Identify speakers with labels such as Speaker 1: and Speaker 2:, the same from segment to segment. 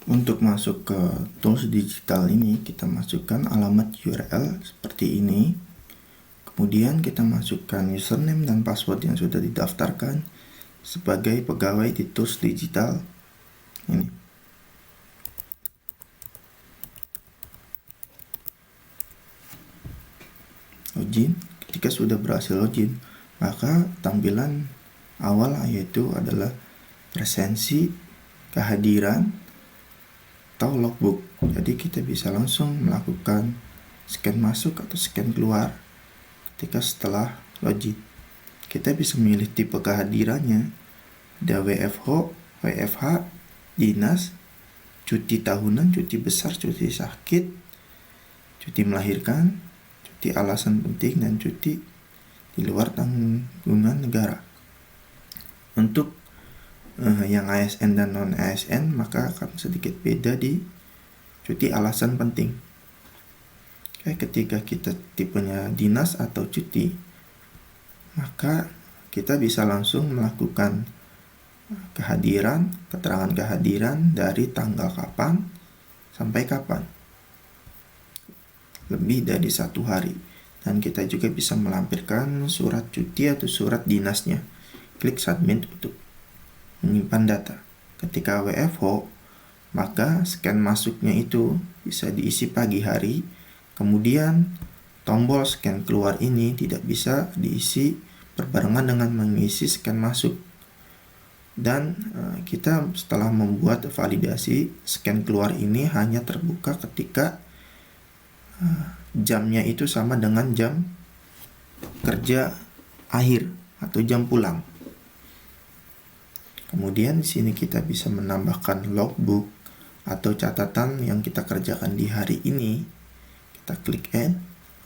Speaker 1: Untuk masuk ke tools digital ini, kita masukkan alamat URL seperti ini. Kemudian kita masukkan username dan password yang sudah didaftarkan sebagai pegawai di tools digital ini. Login. Ketika sudah berhasil login, maka tampilan awal yaitu adalah presensi, kehadiran, atau logbook. Jadi kita bisa langsung melakukan scan masuk atau scan keluar ketika setelah login. Kita bisa memilih tipe kehadirannya, ada WFH, WFH, dinas, cuti tahunan, cuti besar, cuti sakit, cuti melahirkan, cuti alasan penting, dan cuti di luar tanggungan negara. Untuk yang ASN dan non ASN maka akan sedikit beda di cuti alasan penting. Ketika kita tipenya dinas atau cuti, maka kita bisa langsung melakukan kehadiran, keterangan kehadiran dari tanggal kapan sampai kapan, lebih dari 1 hari. Dan kita juga bisa melampirkan surat cuti atau surat dinasnya. Klik submit untuk menyimpan data. Ketika WFH, maka scan masuknya itu bisa diisi pagi hari, kemudian tombol scan keluar ini tidak bisa diisi berbarengan dengan mengisi scan masuk. Dan kita setelah membuat validasi, scan keluar ini hanya terbuka ketika jamnya itu sama dengan jam kerja akhir atau jam pulang. Kemudian di sini kita bisa menambahkan logbook atau catatan yang kita kerjakan di hari ini. Kita klik add,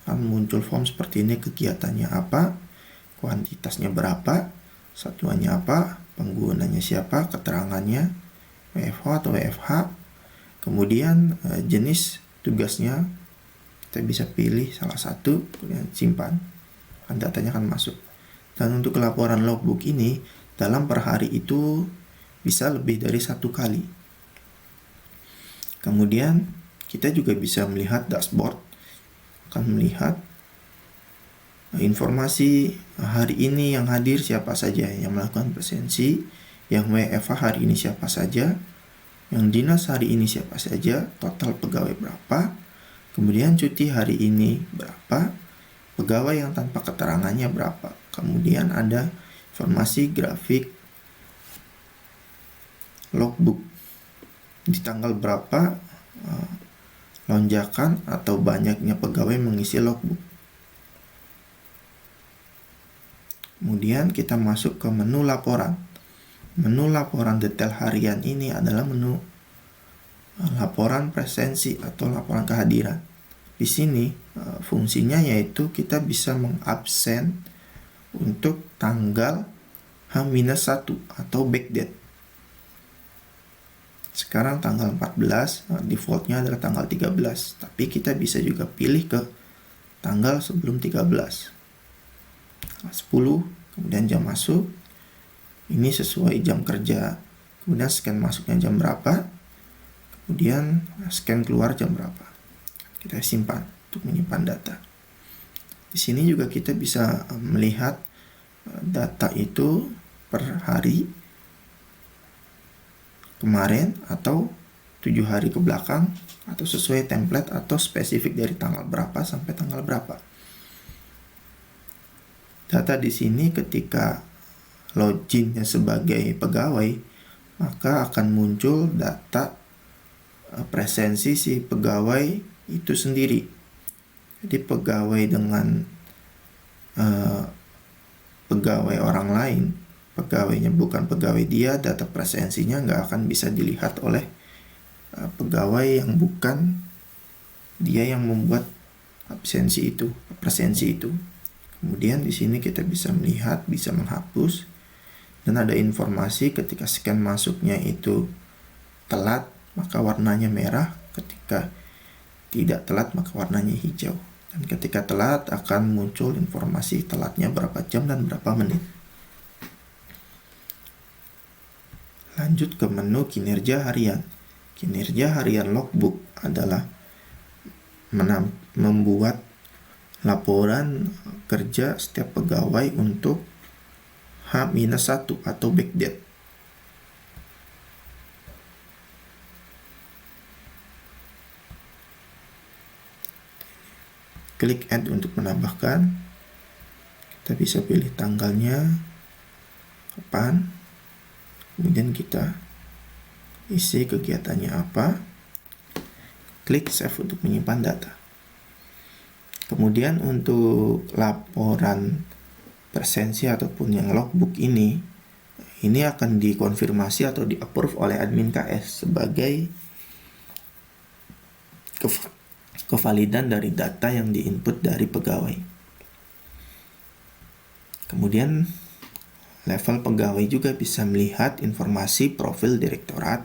Speaker 1: akan muncul form seperti ini, kegiatannya apa, kuantitasnya berapa, satuannya apa, penggunanya siapa, keterangannya, WFH atau WFH, kemudian jenis tugasnya, kita bisa pilih salah satu, kemudian simpan, datanya akan masuk. Dan untuk laporan logbook ini, dalam per hari itu bisa lebih dari 1 kali. Kemudian kita juga bisa melihat dashboard, akan melihat informasi hari ini yang hadir siapa saja, yang melakukan presensi, yang WFH hari ini siapa saja, yang dinas hari ini siapa saja, total pegawai berapa, kemudian cuti hari ini berapa, pegawai yang tanpa keterangannya berapa, kemudian ada informasi grafik logbook di tanggal berapa lonjakan atau banyaknya pegawai mengisi logbook. Kemudian kita masuk ke menu laporan. Menu laporan detail harian ini adalah menu laporan presensi atau laporan kehadiran. Di sini fungsinya yaitu kita bisa mengabsen untuk tanggal H-1 atau backdate. Sekarang tanggal 14, defaultnya adalah tanggal 13, tapi kita bisa juga pilih ke tanggal sebelum 13. 10, kemudian jam masuk, ini sesuai jam kerja, kemudian scan masuknya jam berapa, kemudian scan keluar jam berapa. Kita simpan untuk menyimpan data. Di sini juga kita bisa melihat data itu per hari kemarin atau 7 hari ke belakang, atau sesuai template atau spesifik dari tanggal berapa sampai tanggal berapa. Data di sini ketika loginnya sebagai pegawai, maka akan muncul data presensi si pegawai itu sendiri. Jadi pegawai dengan pegawai orang lain, pegawainya bukan pegawai dia, data presensinya nggak akan bisa dilihat oleh pegawai yang bukan dia yang membuat presensi itu. Kemudian di sini kita bisa melihat, bisa menghapus, dan ada informasi ketika scan masuknya itu telat, maka warnanya merah, ketika tidak telat maka warnanya hijau. Dan ketika telat akan muncul informasi telatnya berapa jam dan berapa menit. Lanjut ke menu kinerja harian. Kinerja harian logbook adalah membuat laporan kerja setiap pegawai untuk H-1 atau backdate. Klik add untuk menambahkan. Kita bisa pilih tanggalnya kapan, kemudian kita isi kegiatannya apa, klik save untuk menyimpan data. Kemudian untuk laporan presensi ataupun yang logbook ini akan dikonfirmasi atau di-approve oleh admin KS sebagai kevalidan dari data yang diinput dari pegawai. Kemudian level pegawai juga bisa melihat informasi profil direktorat,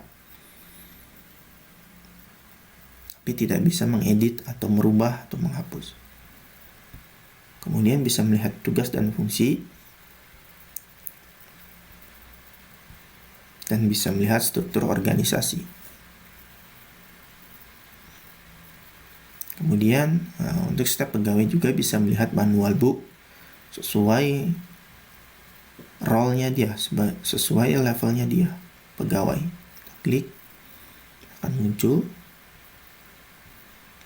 Speaker 1: tapi tidak bisa mengedit atau merubah atau menghapus. Kemudian bisa melihat tugas dan fungsi, dan bisa melihat struktur organisasi. Kemudian untuk setiap pegawai juga bisa melihat manual book sesuai role-nya dia, sesuai levelnya dia pegawai. Klik, akan muncul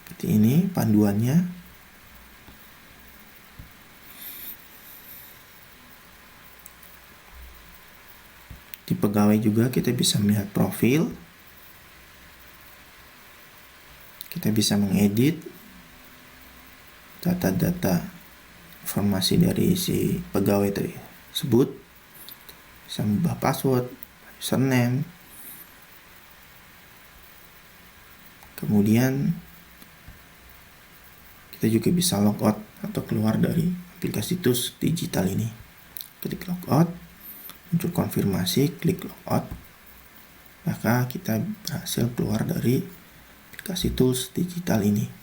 Speaker 1: seperti ini panduannya. Di pegawai juga kita bisa melihat profil, kita bisa mengedit data-data informasi dari si pegawai tersebut, bisa mengubah password, username. Kemudian kita juga bisa logout atau keluar dari aplikasi tools digital ini. Klik logout, muncul konfirmasi, klik logout, maka kita berhasil keluar dari aplikasi tools digital ini.